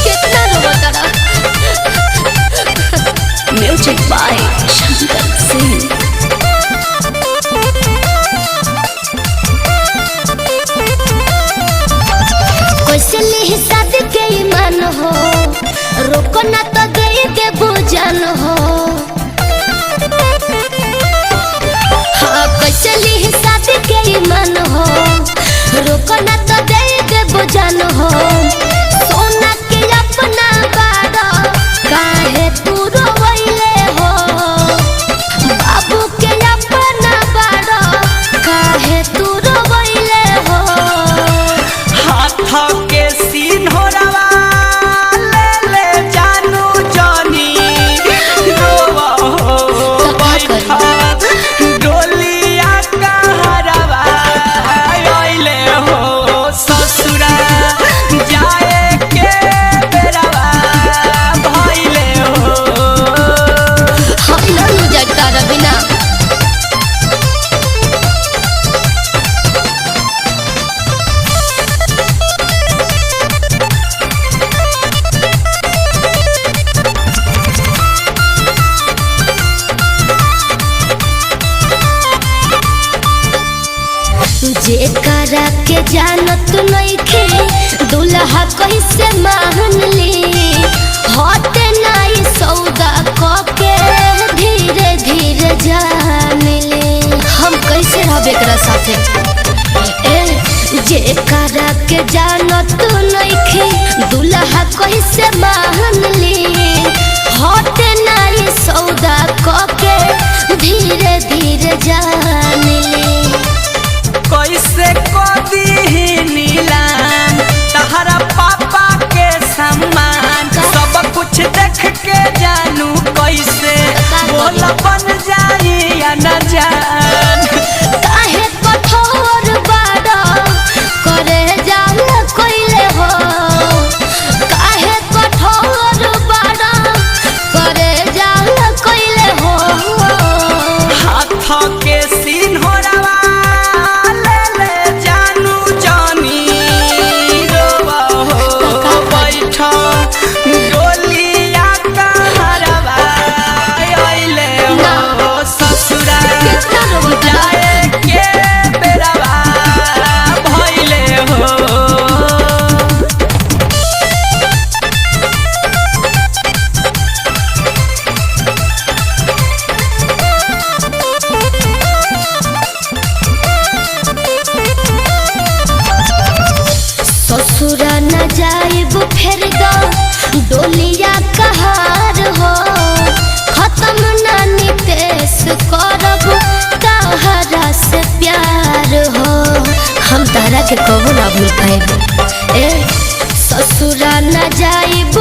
कितना रोता रहा। Music by Shankar Singh. कैसे नहीं शादी के ईमान हो, रोको ना तो गई के बुझान हो। हाँ कैसे नहीं शादी के ईमान हो, रोको ना तो गई के बुझान हो। सोना के अपना बाड़ा काहे तू रोवैले हो, बाबू के अपना बाड़ा काहे तू रोवैले हो। हाथ के सीन हो रवा ले जानू जानी रोवा हो बैठा डोलिया कहरवा आइले हो ससुरा जाए के बेरवा भइले हो। हम नहीं जगता रबिना। जे करा के जानत नइखे दुल्हा कैसे मान ली, हटे नाई सौदा के धीरे धीरे जान ली। हम कैसे रहब एकरा साथे। ए जे करा के जानत नइखे दुल्हा कैसे मान ली, हटे नाई सौदा के धीरे धीरे जान ली। कैसे कदी नीलाम तहरा पापा के सम्मान, सब कुछ देख के जानू कैसे बोला बन जाई या न जान। काहे कठोर बाड़ा करे जाल कोइले हो, काहे कठोर बाड़ा करे जाल कोइले हो। हाथ के सीन हो रवा ले जानू जानी रोवा हो बैठा डोलिया कहरवा आइले हो ससुरा जाए के बेरवा भइले हो। ससुरा न जाइब फिर डोलिया कहार हो, खत्म ना नितेश करब तहरा से प्यार हो। हम तारा के कबो ना भूल पाएब। ए ससुरा न जाइब